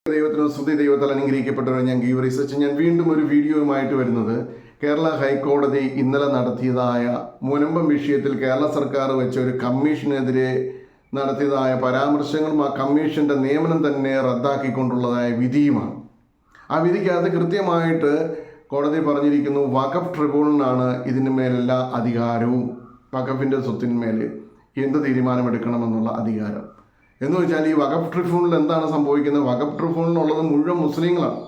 ദൈവത്തിന് സ്തുതി. ദൈവത്താൽ അനുഗ്രഹിക്കപ്പെട്ടവർ. ഞാൻ ഗീവറിസച്ച്. ഞാൻ വീണ്ടും ഒരു വീഡിയോയുമായിട്ട് വരുന്നത് കേരള ഹൈക്കോടതി ഇന്നലെ നടത്തിയതായ മുനമ്പം വിഷയത്തിൽ കേരള സർക്കാർ വെച്ച ഒരു കമ്മീഷനെതിരെ നടത്തിയതായ പരാമർശങ്ങളും ആ കമ്മീഷന്റെ നിയമനം തന്നെ റദ്ദാക്കിക്കൊണ്ടുള്ളതായ വിധിയുമാണ്. ആ വിധിക്കകത്ത് കൃത്യമായിട്ട് കോടതി പറഞ്ഞിരിക്കുന്നു, വഖഫ് ട്രിബ്യൂണലിനാണ് ഇതിന് മേലെല്ലാ അധികാരവും. വഖഫിൻ്റെ സ്വത്തിന്മേൽ എന്ത് തീരുമാനമെടുക്കണമെന്നുള്ള അധികാരം എന്ന് വെച്ചാൽ ഈ വഖഫ് ട്രിബ്യൂണലിൽ എന്താണ് സംഭവിക്കുന്നത്? വഖഫ് ട്രിബ്യൂണലിനുള്ളത് മുഴുവൻ മുസ്ലിങ്ങളാണ്.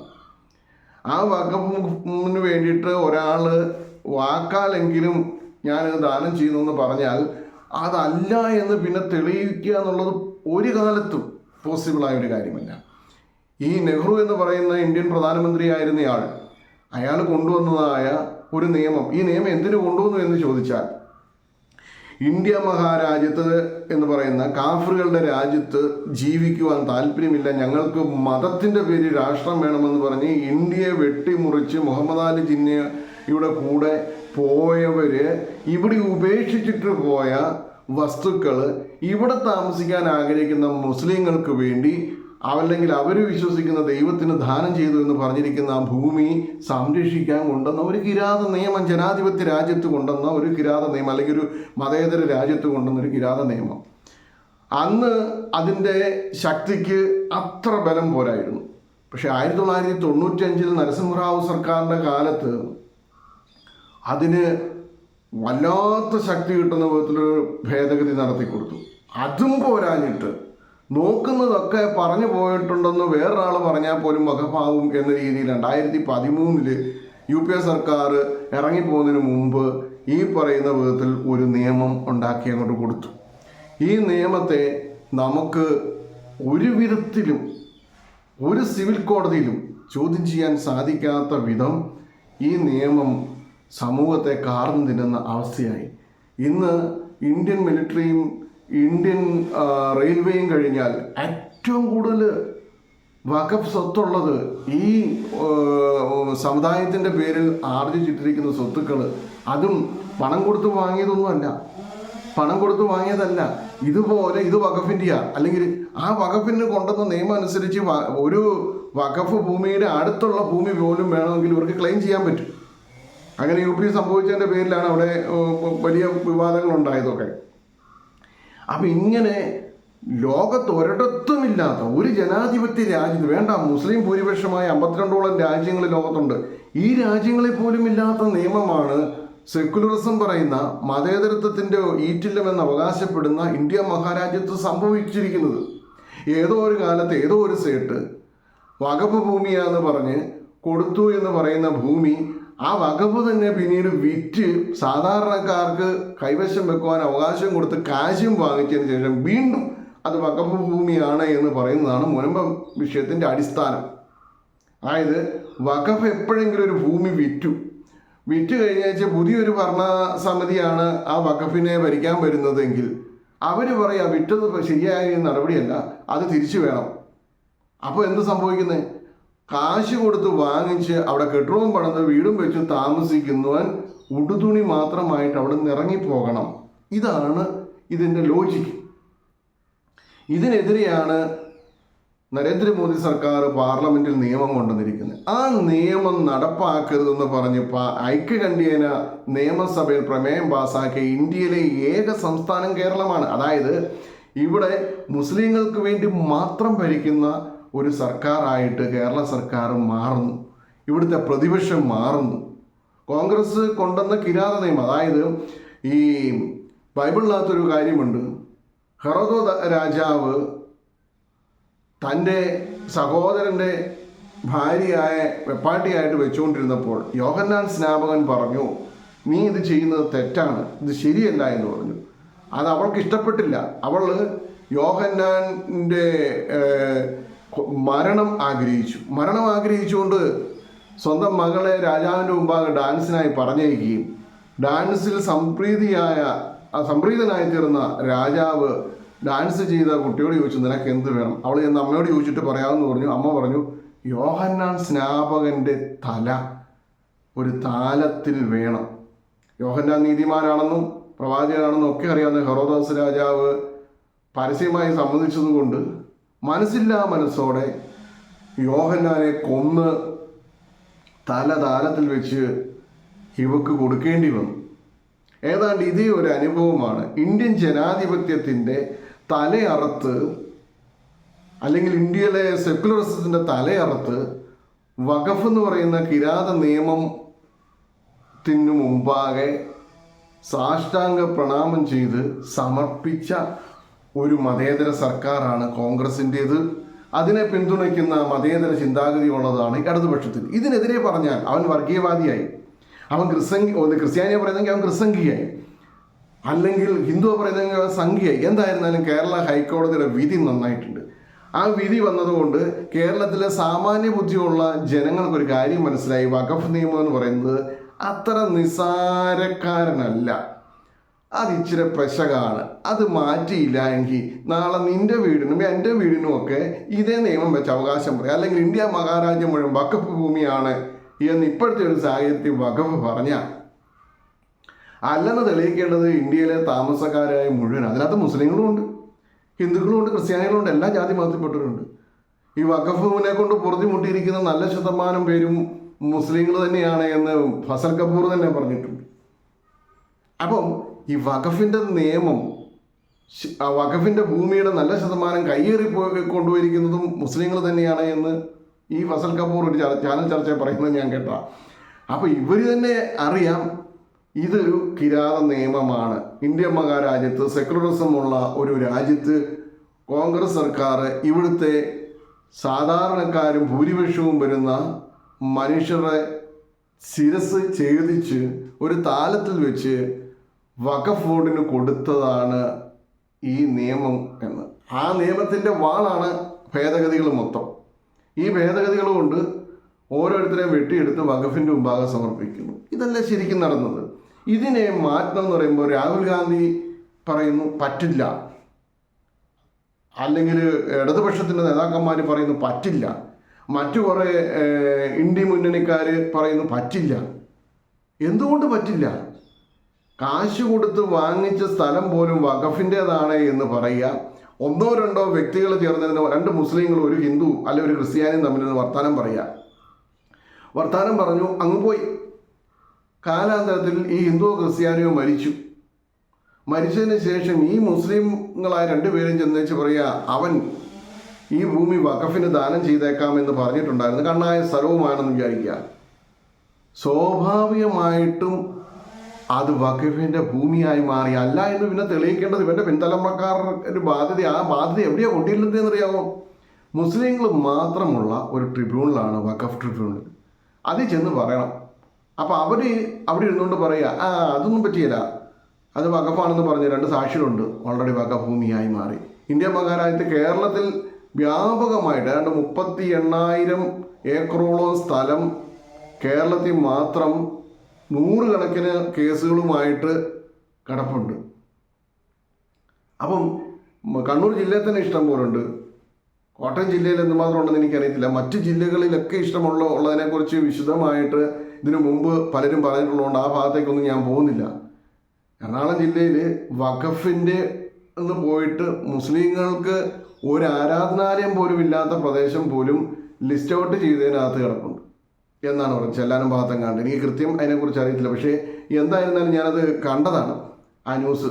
ആ വഖഫിന് വേണ്ടിയിട്ട് ഒരാൾ വാക്കാലെങ്കിലും ഞാനത് ദാനം ചെയ്യുന്നു എന്ന് പറഞ്ഞാൽ അതല്ല എന്ന് പിന്നെ തെളിയിക്കുക എന്നുള്ളത് ഒരു കാലത്തും പോസിബിളായ ഒരു കാര്യമല്ല. ഈ നെഹ്റു എന്ന് പറയുന്ന ഇന്ത്യൻ പ്രധാനമന്ത്രിയായിരുന്നയാൾ, അയാൾ കൊണ്ടുവന്നതായ ഒരു നിയമം, ഈ നിയമം എന്തിനു കൊണ്ടുവന്നു എന്ന് ചോദിച്ചാൽ, ഇന്ത്യ മഹാരാജ്യത്ത് എന്ന് പറയുന്ന കാഫറുകളുടെ രാജ്യത്ത് ജീവിക്കുവാൻ താല്പര്യമില്ല, ഞങ്ങൾക്ക് മതത്തിൻ്റെ പേരിൽ രാഷ്ട്രം വേണമെന്ന് പറഞ്ഞ് ഇന്ത്യയെ വെട്ടിമുറിച്ച് മുഹമ്മദ് അലി ജിന്നയുടെ കൂടെ പോയവർ ഇവിടെ ഉപേക്ഷിച്ചിട്ട് പോയ വസ്തുക്കൾ ഇവിടെ താമസിക്കാൻ ആഗ്രഹിക്കുന്ന മുസ്ലിങ്ങൾക്ക് വേണ്ടി അല്ലെങ്കിൽ അവർ വിശ്വസിക്കുന്ന ദൈവത്തിന് ദാനം ചെയ്തു എന്ന് പറഞ്ഞിരിക്കുന്ന ആ ഭൂമി സംരക്ഷിക്കാൻ കൊണ്ടുവന്ന ഒരു കിരാത നിയമം, ജനാധിപത്യ രാജ്യത്ത് കൊണ്ടുവന്ന ഒരു കിരാത നിയമം, അല്ലെങ്കിൽ ഒരു മതേതര രാജ്യത്ത് കൊണ്ടുവന്ന ഒരു കിരാത നിയമം. അന്ന് അതിൻ്റെ ശക്തിക്ക് അത്ര ബലം പോരായിരുന്നു. പക്ഷെ 1995 നരസിംഹറാവു സർക്കാരിൻ്റെ കാലത്ത് അതിന് വല്ലാത്ത ശക്തി കിട്ടുന്ന വിധത്തിലൊരു ഭേദഗതി നടത്തിക്കൊടുത്തു. അതും പോരാഞ്ഞിട്ട് നോക്കുന്നതൊക്കെ പറഞ്ഞു പോയിട്ടുണ്ടെന്ന് വേറൊരാൾ പറഞ്ഞാൽ പോലും വഖഫാവും എന്ന രീതിയിൽ 2013 UPA സർക്കാർ ഇറങ്ങിപ്പോകുന്നതിന് മുമ്പ് ഈ പറയുന്ന വിധത്തിൽ ഒരു നിയമം ഉണ്ടാക്കി അങ്ങോട്ട് കൊടുത്തു. ഈ നിയമത്തെ നമുക്ക് ഒരു വിധത്തിലും ഒരു സിവിൽ കോടതിയിലും ചോദ്യം ചെയ്യാൻ സാധിക്കാത്ത വിധം ഈ നിയമം സമൂഹത്തെ കാർന്നു തിന്നുന്ന അവസ്ഥയായി. ഇന്ന് ഇന്ത്യൻ മിലിറ്ററിയും ഇന്ത്യൻ റെയിൽവേയും കഴിഞ്ഞാൽ ഏറ്റവും കൂടുതൽ വഖഫ് സ്വത്തുള്ളത് ഈ സമുദായത്തിൻ്റെ പേരിൽ ആർജിച്ചിട്ടിരിക്കുന്ന സ്വത്തുക്കൾ, അതും പണം കൊടുത്ത് വാങ്ങിയതൊന്നുമല്ല, പണം കൊടുത്ത് വാങ്ങിയതല്ല. ഇതുപോലെ ഇത് വഖഫിൻ്റെയാ, അല്ലെങ്കിൽ ആ വഖഫിന് കൊണ്ടുവന്ന നിയമം അനുസരിച്ച് ഒരു വഖഫ് ഭൂമിയുടെ അടുത്തുള്ള ഭൂമി പോലും വേണമെങ്കിൽ ഇവർക്ക് ക്ലെയിം ചെയ്യാൻ പറ്റും. അങ്ങനെ UP സംഭവിച്ചതിൻ്റെ പേരിലാണ് അവിടെ വലിയ വിവാദങ്ങൾ ഉണ്ടായതൊക്കെ. അപ്പം ഇങ്ങനെ ലോകത്ത് ഒരിടത്തുമില്ലാത്ത ഒരു ജനാധിപത്യ രാജ്യത്ത്, വേണ്ട മുസ്ലിം ഭൂരിപക്ഷമായ 52ഓളം രാജ്യങ്ങൾ ലോകത്തുണ്ട്, ഈ രാജ്യങ്ങളിൽ പോലും ഇല്ലാത്ത നിയമമാണ് സെക്കുലറിസം പറയുന്ന മതേതരത്വത്തിൻ്റെ ഈറ്റില്ലമെന്ന് അവകാശപ്പെടുന്ന ഇന്ത്യ മഹാരാജ്യത്ത് സംഭവിച്ചിരിക്കുന്നത്. ഏതോ ഒരു കാലത്ത് ഏതോ ഒരു സേട്ട് വഖഫ് ഭൂമിയാന്ന് പറഞ്ഞ് കൊടുത്തു എന്ന് പറയുന്ന ഭൂമി, ആ വഖഫ് തന്നെ പിന്നീട് വിറ്റ് സാധാരണക്കാർക്ക് കൈവശം വെക്കുവാൻ അവകാശം കൊടുത്ത് കാശും വാങ്ങിച്ചതിന് ശേഷം വീണ്ടും അത് വഖഫ് ഭൂമിയാണ് എന്ന് പറയുന്നതാണ് മുനമ്പം വിഷയത്തിൻ്റെ അടിസ്ഥാനം. അതായത് വഖഫ് എപ്പോഴെങ്കിലും ഒരു ഭൂമി വിറ്റ് കഴിഞ്ഞാൽ പുതിയൊരു ഭരണസമിതിയാണ് ആ വഖഫിനെ ഭരിക്കാൻ വരുന്നതെങ്കിൽ അവർ പറയാം വിറ്റത് ശരിയായ നടപടിയല്ല, അത് തിരിച്ചു വേണം. അപ്പോൾ എന്ത് സംഭവിക്കുന്നത്? കാശ് കൊടുത്ത് വാങ്ങിച്ച് അവിടെ കെട്ടിടവും പണിത് വീടും വെച്ച് താമസിക്കുന്നവൻ ഉടുതുണി മാത്രമായിട്ട് അവിടെ നിന്ന് ഇറങ്ങിപ്പോകണം. ഇതാണ് ഇതിൻ്റെ ലോജിക്ക്. ഇതിനെതിരെയാണ് നരേന്ദ്രമോദി സർക്കാർ പാർലമെൻറ്റിൽ നിയമം കൊണ്ടുവന്നിരിക്കുന്നത്. ആ നിയമം നടപ്പാക്കരുതെന്ന് പറഞ്ഞ് ഐക്യകണ്ഠ്യേന നിയമസഭയിൽ പ്രമേയം പാസാക്കിയ ഇന്ത്യയിലെ ഏക സംസ്ഥാനം കേരളമാണ്. അതായത് ഇവിടെ മുസ്ലിങ്ങൾക്ക് വേണ്ടി മാത്രം ഭരിക്കുന്ന ഒരു സർക്കാരായിട്ട് കേരള സർക്കാർ മാറുന്നു. ഇവിടുത്തെ പ്രതിപക്ഷം മാറുന്നു. കോൺഗ്രസ് കൊണ്ടുവന്ന കിരാത നിയമം, അതായത് ഈ ബൈബിളിനകത്തൊരു കാര്യമുണ്ട്, ഹെറോദോ രാജാവ് തൻ്റെ സഹോദരൻ്റെ ഭാര്യയായ വെപ്പാട്ടിയായിട്ട് വെച്ചുകൊണ്ടിരുന്നപ്പോൾ യോഹന്നാൻ സ്നാപകൻ പറഞ്ഞു, നീ ഇത് ചെയ്യുന്നത് തെറ്റാണ്, ഇത് ശരിയല്ല എന്ന് പറഞ്ഞു. അത് അവൾക്ക് ഇഷ്ടപ്പെട്ടില്ല. അവൾ യോഹന്നാൻ്റെ മരണം ആഗ്രഹിച്ചുകൊണ്ട് സ്വന്തം മകളെ രാജാവിൻ്റെ മുമ്പാകെ ഡാൻസിനായി പറഞ്ഞയക്കുകയും ഡാൻസിൽ സംപ്രീതനായി തീർന്ന രാജാവ് ഡാൻസ് ചെയ്ത കുട്ടിയോട് ചോദിച്ചു, നിനക്ക് എന്ത് വേണം? അവൾ ചെന്ന് അമ്മയോട് ചോദിച്ചിട്ട് പറയാമെന്ന് പറഞ്ഞു. അമ്മ പറഞ്ഞു, യോഹന്നാൻ സ്നാപകൻ്റെ തല ഒരു താലത്തിൽ വേണം. യോഹന്നാൻ നീതിമാനാണെന്നും പ്രവാചകനാണെന്നും ഒക്കെ അറിയാവുന്ന ഹെറോദോസ് രാജാവ് പരസ്യമായി സമ്മതിച്ചതുകൊണ്ട് മനസ്സില്ലാ മനസ്സോടെ യോഹന്നാനെ കൊന്ന് തലതാലത്തിൽ വെച്ച് ഇവക്ക് കൊടുക്കേണ്ടി വന്നു. ഏതാണ്ട് ഇതേ ഒരു അനുഭവമാണ് ഇന്ത്യൻ ജനാധിപത്യത്തിൻ്റെ തലയറുത്ത്, അല്ലെങ്കിൽ ഇന്ത്യയിലെ സെക്കുലറിസത്തിൻ്റെ തലയറുത്ത് വഖഫ് എന്ന് പറയുന്ന കിരാത നിയമത്തിനു മുമ്പാകെ സാഷ്ടാംഗ പ്രണാമം ചെയ്ത് സമർപ്പിച്ച ഒരു മതേതര സർക്കാരാണ് കോൺഗ്രസിൻ്റേത്. അതിനെ പിന്തുണയ്ക്കുന്ന മതേതര ചിന്താഗതി ഉള്ളതാണ് ഇടതുപക്ഷത്തിൽ. ഇതിനെതിരെ പറഞ്ഞാൽ അവൻ വർഗീയവാദിയായി, അവൻ ക്രിസ്ത്യാനിയെ പറയുന്നെങ്കിൽ അവൻ ക്രിസ്സംഖിയായി, അല്ലെങ്കിൽ ഹിന്ദുവെ പറയുന്നെങ്കിൽ അവൻ സംഖ്യയായി. എന്തായിരുന്നാലും കേരള ഹൈക്കോടതിയുടെ വിധി നന്നായിട്ടുണ്ട്. ആ വിധി വന്നതുകൊണ്ട് കേരളത്തിലെ സാമാന്യ ബുദ്ധിയുള്ള ജനങ്ങൾക്കൊരു കാര്യം മനസ്സിലായി, വഖഫ് നിയമം എന്ന് പറയുന്നത് അത്ര നിസാരക്കാരനല്ല, അത് ഇച്ചിരി പെശകാണ്. അത് മാറ്റിയില്ല എങ്കിൽ നാളെ നിൻ്റെ വീടിനും എൻ്റെ വീടിനും ഒക്കെ ഇതേ നിയമം വെച്ച് അവകാശം പറയാം, അല്ലെങ്കിൽ ഇന്ത്യ മഹാരാജ്യം മുഴുവൻ വഖഫ് ഭൂമിയാണ് എന്ന് ഇപ്പോഴത്തെ ഒരു സാഹചര്യത്തിൽ വഖഫ് പറഞ്ഞാൽ, അല്ലെന്ന് തെളിയിക്കേണ്ടത് ഇന്ത്യയിലെ താമസക്കാരായ മുഴുവൻ, അതിനകത്ത് മുസ്ലിങ്ങളും ഉണ്ട്, ഹിന്ദുക്കളും ഉണ്ട്, ക്രിസ്ത്യാനികളും ഉണ്ട്, എല്ലാ ജാതി മതത്തിൽപ്പെട്ടവരുണ്ട്. ഈ വഖഫിനെ കൊണ്ട് പൊറുതിമുട്ടിയിരിക്കുന്ന നല്ല ശതമാനം പേരും മുസ്ലിങ്ങൾ തന്നെയാണ് എന്ന് ഫസൽ കപൂർ തന്നെ പറഞ്ഞിട്ടുണ്ട്. അപ്പം ഈ വഖഫിൻ്റെ നിയമം, വഖഫിൻ്റെ ഭൂമിയുടെ നല്ല ശതമാനം കയ്യേറി കൊണ്ടുപോയിരിക്കുന്നതും മുസ്ലിങ്ങൾ തന്നെയാണ് എന്ന് ഈ ഫസൽ കപൂർ ഒരു ചാനൽ ചർച്ചയിൽ പറയുന്നത് ഞാൻ കേട്ട. അപ്പോൾ ഇവർ തന്നെ അറിയാം ഇതൊരു കിരാത നിയമമാണ്. ഇന്ത്യ മഹാരാജ്യത്ത് സെക്കുലറിസമുള്ള ഒരു രാജ്യത്ത് കോൺഗ്രസ് സർക്കാർ ഇവിടുത്തെ സാധാരണക്കാരും ഭൂരിപക്ഷവും വരുന്ന മനുഷ്യരുടെ ശിരസ് ഛേദിച്ച് ഒരു താലത്തിൽ വെച്ച് വഖഫ് ബോർഡിന് കൊടുത്തതാണ് ഈ നിയമം എന്ന്. ആ നിയമത്തിൻ്റെ വാളാണ് ഭേദഗതികൾ മൊത്തം. ഈ ഭേദഗതികൾ കൊണ്ട് ഓരോരുത്തരെയും വെട്ടിയെടുത്ത് വഖഫിൻ്റെ മുമ്പാകെ സമർപ്പിക്കുന്നു. ഇതല്ല ശരിക്കും നടന്നത്. ഇതിനെ മാറ്റണം എന്ന് പറയുമ്പോൾ രാഹുൽ ഗാന്ധി പറയുന്നു പറ്റില്ല, അല്ലെങ്കിൽ ഇടതുപക്ഷത്തിൻ്റെ നേതാക്കന്മാർ പറയുന്നു പറ്റില്ല, മറ്റു കുറേ ഇന്ത്യ മുന്നണിക്കാർ പറയുന്നു പറ്റില്ല. എന്തുകൊണ്ട് പറ്റില്ല? കാശ് കൊടുത്ത് വാങ്ങിച്ച സ്ഥലം പോലും വഖഫിൻ്റേതാണ് എന്ന് പറയുക, ഒന്നോ രണ്ടോ വ്യക്തികൾ ചേർന്നതിന്, രണ്ട് മുസ്ലിങ്ങളും ഒരു ഹിന്ദു അല്ലെങ്കിൽ ഒരു ക്രിസ്ത്യാനിയും തമ്മിൽ വർത്താനം പറയുക, വർത്താനം പറഞ്ഞു അങ്ങ് പോയി. കാലാന്തരത്തിൽ ഈ ഹിന്ദുവോ ക്രിസ്ത്യാനിയോ മരിച്ചതിന് ശേഷം ഈ മുസ്ലിങ്ങളായ രണ്ടുപേരും ചെന്നേച്ച് പറയുക അവൻ ഈ ഭൂമി വഖഫിന് ദാനം ചെയ്തേക്കാമെന്ന് പറഞ്ഞിട്ടുണ്ടായിരുന്നു, കണ്ണായ സ്ഥലവുമാണെന്ന് വിചാരിക്കുക. സ്വാഭാവികമായിട്ടും അത് വഖഫിൻ്റെ ഭൂമിയായി മാറി. അല്ല എന്ന് പിന്നെ തെളിയിക്കേണ്ടത് ഇവൻ്റെ പിൻതലമുറക്കാരുടെ ഒരു ബാധ്യത. ആ ബാധ്യത എവിടെയാണ് കൊണ്ടിരുന്നതെന്നറിയാമോ? മുസ്ലിങ്ങൾ മാത്രമുള്ള ഒരു ട്രിബ്യൂണലാണ് വഖഫ് ട്രിബ്യൂണൽ. അതിൽ ചെന്ന് പറയണം. അപ്പോൾ അവർ അവിടെ ഇരുന്നുകൊണ്ട് പറയുക അതൊന്നും പറ്റിയില്ല, അത് വഖഫാണെന്ന് പറഞ്ഞ് രണ്ട് സാക്ഷികളുണ്ട്, ഓൾറെഡി വഖഫ് ഭൂമിയായി മാറി. ഇന്ത്യ മഹാരാജ്യത്ത് കേരളത്തിൽ വ്യാപകമായിട്ട് ഏതാണ്ട് 38,000 ഏക്കറോളം സ്ഥലം കേരളത്തിൽ മാത്രം 100 കണക്കിന് കേസുകളുമായിട്ട് കിടപ്പുണ്ട്. അപ്പം കണ്ണൂർ ജില്ലയിൽ തന്നെ ഇഷ്ടം പോലുണ്ട്, കോട്ടയം ജില്ലയിൽ എന്തുമാത്രം ഉണ്ടെന്ന് എനിക്കറിയത്തില്ല. മറ്റ് ജില്ലകളിലൊക്കെ ഉള്ളതിനെക്കുറിച്ച് വിശദമായിട്ട് ഇതിനു മുമ്പ് പലരും പറഞ്ഞിട്ടുള്ളതുകൊണ്ട് ആ ഭാഗത്തേക്കൊന്നും ഞാൻ പോകുന്നില്ല. എറണാകുളം ജില്ലയിൽ വഖഫിൻ്റെ എന്ന് പോയിട്ട് മുസ്ലിങ്ങൾക്ക് ഒരു ആരാധനാലയം പോലും ഇല്ലാത്ത പ്രദേശം പോലും ലിസ്റ്റ് ഔട്ട് ചെയ്തതിനകത്ത് കിടപ്പുണ്ട് എന്നാണ് പറഞ്ഞത്. ചെല്ലാനും ഭാഗത്തും കണ്ട്, എനിക്ക് കൃത്യം അതിനെക്കുറിച്ച് അറിയത്തില്ല, പക്ഷേ എന്തായിരുന്നാലും ഞാനത് കണ്ടതാണ് ആ ന്യൂസ്.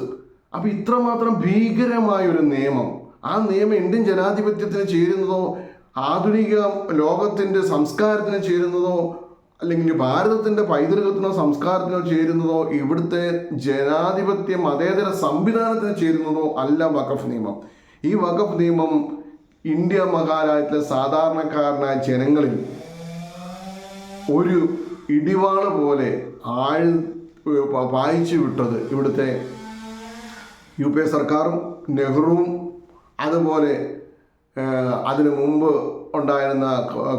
അപ്പോൾ ഇത്രമാത്രം ഭീകരമായൊരു നിയമം, ആ നിയമം ഇന്ത്യൻ ജനാധിപത്യത്തിന് ചേരുന്നതോ ആധുനിക ലോകത്തിൻ്റെ സംസ്കാരത്തിന് ചേരുന്നതോ അല്ലെങ്കിൽ ഭാരതത്തിൻ്റെ പൈതൃകത്തിനോ സംസ്കാരത്തിനോ ചേരുന്നതോ ഇവിടുത്തെ ജനാധിപത്യ മതേതര സംവിധാനത്തിന് ചേരുന്നതോ അല്ല വഖഫ് നിയമം. ഈ വഖഫ് നിയമം ഇന്ത്യ മഹാരാജ്യത്തിലെ സാധാരണക്കാരനായ ജനങ്ങളിൽ ഒരു ഇടിവാള് പോലെ പായിച്ചു വിട്ടത് ഇവിടുത്തെ UPA സർക്കാരും നെഹ്റുവും അതുപോലെ അതിനു മുമ്പ് ഉണ്ടായിരുന്ന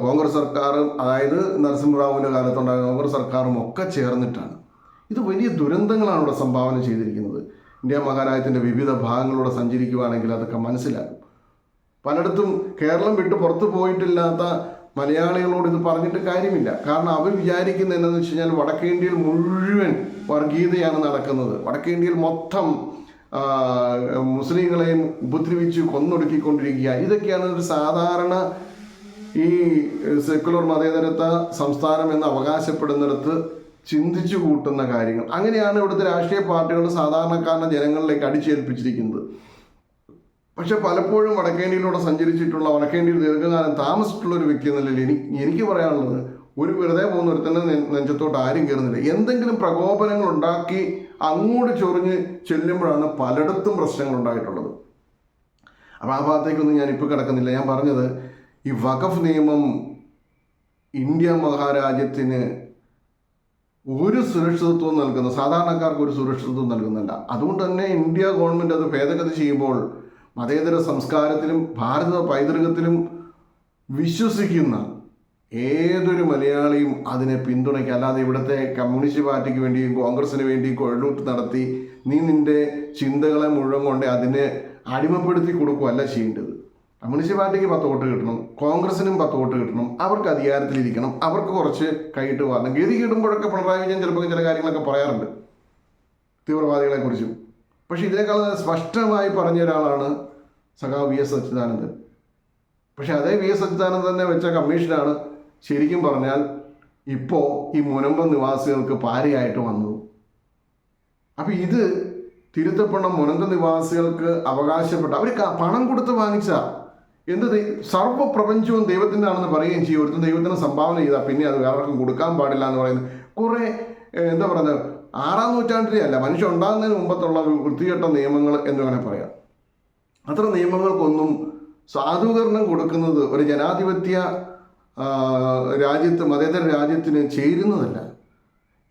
കോൺഗ്രസ് സർക്കാരും, അതായത് നരസിംഹറാവുവിൻ്റെ കാലത്തുണ്ടായിരുന്ന കോൺഗ്രസ് സർക്കാരും ഒക്കെ ചേർന്നിട്ടാണ്. ഇത് വലിയ ദുരന്തങ്ങളാണ് ഇവിടെ സംഭാവന ചെയ്തിരിക്കുന്നത്. ഇന്ത്യ മഹാരാജ്യത്തിൻ്റെ വിവിധ ഭാഗങ്ങളിലൂടെ സഞ്ചരിക്കുകയാണെങ്കിൽ അതൊക്കെ മനസ്സിലാകും. പലയിടത്തും കേരളം വിട്ട് പുറത്തു പോയിട്ടില്ലാത്ത മലയാളികളോട് ഇത് പറഞ്ഞിട്ട് കാര്യമില്ല. കാരണം അവർ വിചാരിക്കുന്നത് എന്താണെന്ന് വെച്ച് കഴിഞ്ഞാൽ വടക്കേ ഇന്ത്യയിൽ മുഴുവൻ വർഗീയതയാണ് നടക്കുന്നത്, വടക്കേ ഇന്ത്യയിൽ മൊത്തം മുസ്ലിങ്ങളെയും ഉപദ്രവിച്ച് കൊന്നൊടുക്കിക്കൊണ്ടിരിക്കുക. ഇതൊക്കെയാണ് ഒരു സാധാരണ ഈ സെക്കുലർ മതേതരത്വ സംസ്ഥാനം എന്ന് അവകാശപ്പെടുന്നിടത്ത് ചിന്തിച്ചു കൂട്ടുന്ന കാര്യങ്ങൾ. അങ്ങനെയാണ് ഇവിടുത്തെ രാഷ്ട്രീയ പാർട്ടികൾ സാധാരണക്കാരനെ ജനങ്ങളിലേക്ക് അടിച്ചേൽപ്പിച്ചിരിക്കുന്നത്. പക്ഷെ പലപ്പോഴും വടക്കേന്ത്യയിലൂടെ സഞ്ചരിച്ചിട്ടുള്ള, വടക്കേന്ത്യയിൽ ദീർഘകാലം താമസിച്ചിട്ടുള്ള ഒരു വ്യക്തി എന്ന നിലയിൽ എനിക്ക് പറയാനുള്ളത്, ഒരു വെറുതെ പോകുന്ന ഒരുത്തന്നെ നെഞ്ചത്തോട്ട് ആരും കയറുന്നില്ല. എന്തെങ്കിലും പ്രകോപനങ്ങൾ ഉണ്ടാക്കി അങ്ങോട്ട് ചൊറിഞ്ഞ് ചെല്ലുമ്പോഴാണ് പലയിടത്തും പ്രശ്നങ്ങൾ ഉണ്ടായിട്ടുള്ളത്. അപ്പോൾ ആ ഭാഗത്തേക്കൊന്നും ഞാനിപ്പോൾ കിടക്കുന്നില്ല. ഞാൻ പറഞ്ഞത്, ഈ വഖഫ് നിയമം ഇന്ത്യ മഹാരാജ്യത്തിന് ഒരു സുരക്ഷിതത്വം നൽകുന്ന, സാധാരണക്കാർക്ക് ഒരു സുരക്ഷിതത്വം നൽകുന്നില്ല. അതുകൊണ്ട് തന്നെ ഇന്ത്യ ഗവൺമെൻറ് അത് ഭേദഗതി ചെയ്യുമ്പോൾ മതേതര സംസ്കാരത്തിലും ഭാരത പൈതൃകത്തിലും വിശ്വസിക്കുന്ന ഏതൊരു മലയാളിയും അതിനെ പിന്തുണയ്ക്കുക. അല്ലാതെ ഇവിടുത്തെ കമ്മ്യൂണിസ്റ്റ് പാർട്ടിക്ക് വേണ്ടിയും കോൺഗ്രസിന് വേണ്ടിയും കൊഴലൂട്ട് നടത്തി നിന്റെ ചിന്തകളെ മുഴുവൻ കൊണ്ട് അതിനെ അടിമപ്പെടുത്തി കൊടുക്കുകയല്ല ചെയ്യേണ്ടത്. കമ്മ്യൂണിസ്റ്റ് പാർട്ടിക്ക് 10 വോട്ട് കിട്ടണം, കോൺഗ്രസിനും 10 വോട്ട് കിട്ടണം, അവർക്ക് അധികാരത്തിലിരിക്കണം, അവർക്ക് കുറച്ച് കൈയിട്ട് വരണം. ഗതി കിട്ടുമ്പോഴൊക്കെ പിണറായി വിജയൻ ചിലപ്പോൾ ചില കാര്യങ്ങളൊക്കെ പറയാറുണ്ട് തീവ്രവാദികളെക്കുറിച്ചും. പക്ഷേ ഇതിനേക്കാൾ സ്പഷ്ടമായി പറഞ്ഞ ഒരാളാണ് സഖാവ് VS അച്യുതാനന്ദൻ. പക്ഷെ അതേ VS അച്യുതാനന്ദൻ തന്നെ വെച്ച കമ്മീഷനാണ് ശരിക്കും പറഞ്ഞാൽ ഇപ്പോൾ ഈ മുനമ്പം നിവാസികൾക്ക് പാരയായിട്ട് വന്നത്. അപ്പം ഇത് തിരുത്തപ്പെടണം. മുനമ്പം നിവാസികൾക്ക് അവകാശപ്പെട്ട, അവർ പണം കൊടുത്ത് വാങ്ങിച്ച സർവ്വപ്രപഞ്ചവും ദൈവത്തിൻ്റെ ആണെന്ന് പറയുകയും ചെയ്യും. ഒരുത്തും ദൈവത്തിന് സംഭാവന ചെയ്താൽ പിന്നെ അത് വേറെക്കും കൊടുക്കാൻ പാടില്ല എന്ന് പറയുന്നത് കുറേ എന്താ പറയുന്നത്, 6-ാം നൂറ്റാണ്ടിലെ അല്ല, മനുഷ്യൻ ഉണ്ടാകുന്നതിന് മുമ്പത്തുള്ള വൃത്തികെട്ട നിയമങ്ങൾ എന്ന് വേണേൽ പറയാം. അത്ര നിയമങ്ങൾക്കൊന്നും സാധൂകരണം കൊടുക്കുന്നത് ഒരു ജനാധിപത്യ രാജ്യത്ത്, മതേതര രാജ്യത്തിന് ചേരുന്നതല്ല.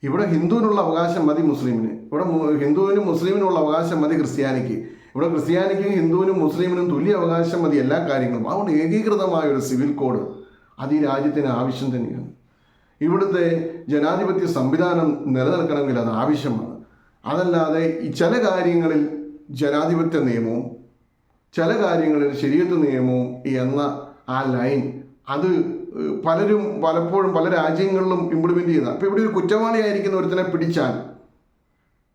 ഇവിടെ ഹിന്ദുവിനുള്ള അവകാശം മതി മുസ്ലിമിന്, ഇവിടെ ഹിന്ദുവിനും മുസ്ലിമിനുള്ള അവകാശം മതി ക്രിസ്ത്യാനിക്ക്, ഇവിടെ ക്രിസ്ത്യാനിക്കും ഹിന്ദുവിനും മുസ്ലിമിനും തുല്യ അവകാശം മതി എല്ലാ കാര്യങ്ങളും. അതുകൊണ്ട് ഏകീകൃതമായ ഒരു സിവിൽ കോഡ് അത് ഈ രാജ്യത്തിന് ആവശ്യം തന്നെയാണ്. ഇവിടുത്തെ ജനാധിപത്യ സംവിധാനം നിലനിൽക്കണമെങ്കിൽ അത് ആവശ്യമാണ്. അതല്ലാതെ ഈ ചില കാര്യങ്ങളിൽ ജനാധിപത്യ നിയമവും ചില കാര്യങ്ങളിൽ ശരീഅത്ത് നിയമവും എന്ന ആ ലൈൻ അത് പലപ്പോഴും പല രാജ്യങ്ങളിലും ഇംപ്ലിമെൻ്റ് ചെയ്യുന്ന. അപ്പോൾ ഇവിടെ ഒരു കുറ്റവാളിയായിരിക്കുന്ന ഒരുത്തനെ പിടിച്ചാൽ,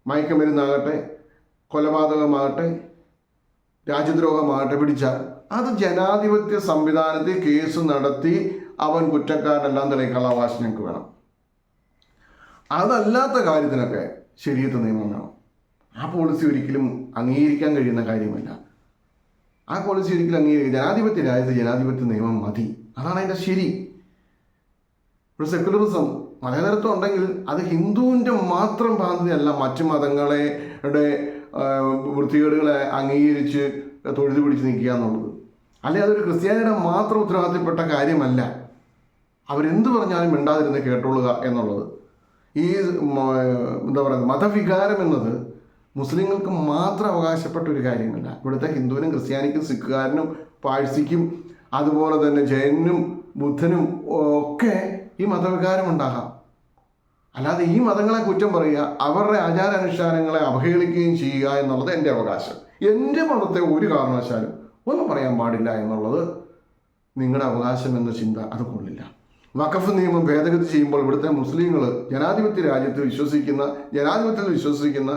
മയക്കുമരുന്നാകട്ടെ, കൊലപാതകമാകട്ടെ, രാജ്യദ്രോഹമാകട്ടെ പിടിച്ചാൽ അത് ജനാധിപത്യ സംവിധാനത്തിൽ കേസ് നടത്തി അവൻ കുറ്റക്കാരനെല്ലാം തെളിയിക്കാനുള്ള അവകാശം ഞങ്ങൾക്ക് വേണം. അതല്ലാത്ത കാര്യത്തിനൊക്കെ ശരീഅത്ത് നിയമം വേണം. ആ പോളിസി ഒരിക്കലും അംഗീകരിക്കാൻ കഴിയുന്ന കാര്യമല്ല. ആ പോളിസി ഒരിക്കലും അംഗീകരിക്കുക. ജനാധിപത്യ രാജ്യത്ത് ജനാധിപത്യ നിയമം മതി, അതാണ് അതിൻ്റെ ശരി. ഒരു സെക്കുലറിസം, മതേതരത്വം ഉണ്ടെങ്കിൽ അത് ഹിന്ദുവിൻ്റെ മാത്രം ബാധ്യതയല്ല, മറ്റു മതങ്ങളുടെ വൃത്തികേടുകളെ അംഗീകരിച്ച് തൊഴുതു പിടിച്ച് നിൽക്കുക എന്നുള്ളത്. അല്ലെങ്കിൽ അതൊരു ക്രിസ്ത്യാനിയുടെ മാത്രം ഉത്തരവാദിത്തപ്പെട്ട കാര്യമല്ല. അവരെന്ത് പറഞ്ഞാലും മിണ്ടാതിരുന്ന് കേട്ടോളുക എന്നുള്ളത്. ഈ എന്താ പറയുക, മതവികാരം എന്നത് മുസ്ലിങ്ങൾക്ക് മാത്രം അവകാശപ്പെട്ട ഒരു കാര്യമല്ല. ഇവിടുത്തെ ഹിന്ദുവിനും ക്രിസ്ത്യാനിക്കും സിഖുകാരനും പാഴ്സിക്കും അതുപോലെ തന്നെ ജൈനും ബുദ്ധനും ഒക്കെ ഈ മതവികാരം ഉണ്ടാകാം. അല്ലാതെ ഈ മതങ്ങളെ കുറ്റം പറയുക, അവരുടെ ആചാരാനുഷ്ഠാനങ്ങളെ അവഹേളിക്കുകയും ചെയ്യുക എന്നുള്ളത് എൻ്റെ അവകാശം. എൻ്റെ മതത്തെ ഒരു കാരണവശാലും ഒന്നും പറയാൻ പാടില്ല എന്നുള്ളത് നിങ്ങളുടെ അവകാശം എന്ന ചിന്ത അത് കൊള്ളില്ല. വഖഫ് നിയമം ഭേദഗതി ചെയ്യുമ്പോൾ ഇവിടുത്തെ മുസ്ലിങ്ങൾ ജനാധിപത്യത്തിൽ വിശ്വസിക്കുന്ന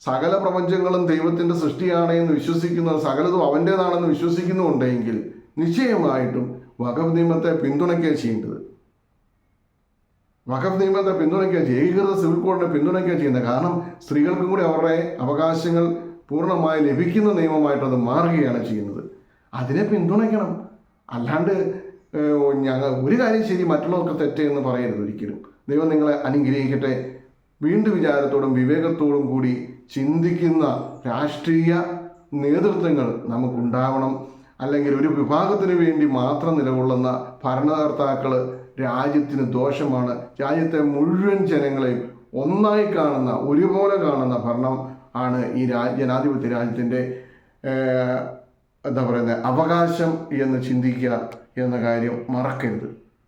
സകല പ്രപഞ്ചങ്ങളും ദൈവത്തിൻ്റെ സൃഷ്ടിയാണ് എന്ന് വിശ്വസിക്കുന്ന, സകലതും അവൻ്റേതാണെന്ന് വിശ്വസിക്കുന്നുണ്ടെങ്കിൽ നിശ്ചയമായിട്ടും വഖഫ് നിയമത്തെ പിന്തുണയ്ക്കുക ചെയ്യേണ്ടത്. വഖഫ് നിയമത്തെ പിന്തുണയ്ക്കുക, ഏകീകൃത സിവിൽ കോഡിനെ പിന്തുണയ്ക്കുക ചെയ്യുന്നത്. കാരണം സ്ത്രീകൾക്കും കൂടി അവരുടെ അവകാശങ്ങൾ പൂർണ്ണമായി ലഭിക്കുന്ന നിയമമായിട്ടത് മാറുകയാണ് ചെയ്യുന്നത്. അതിനെ പിന്തുണയ്ക്കണം. അല്ലാണ്ട് ഞങ്ങൾ ഒരു കാര്യം ശരി മറ്റുള്ളവർക്ക് തെറ്റ് എന്ന് പറയരുത് ഒരിക്കലും. ദൈവം നിങ്ങളെ അനുഗ്രഹിക്കട്ടെ. വീണ്ടും വിചാരത്തോടും വിവേകത്തോടും കൂടി ചിന്തിക്കുന്ന രാഷ്ട്രീയ നേതൃത്വങ്ങൾ നമുക്കുണ്ടാവണം. അല്ലെങ്കിൽ ഒരു വിഭാഗത്തിന് വേണ്ടി മാത്രം നിലകൊള്ളുന്ന ഭരണകർത്താക്കൾ രാജ്യത്തിന് ദോഷമാണ്. രാജ്യത്തെ മുഴുവൻ ജനങ്ങളെയും ഒന്നായി കാണുന്ന, ഒരുപോലെ കാണുന്ന ഭരണം ആണ് ഈ ജനാധിപത്യ രാജ്യത്തിൻ്റെ എന്താ പറയുന്നത് അവകാശം എന്ന് ചിന്തിക്കുക എന്ന കാര്യം മറക്കരുത്.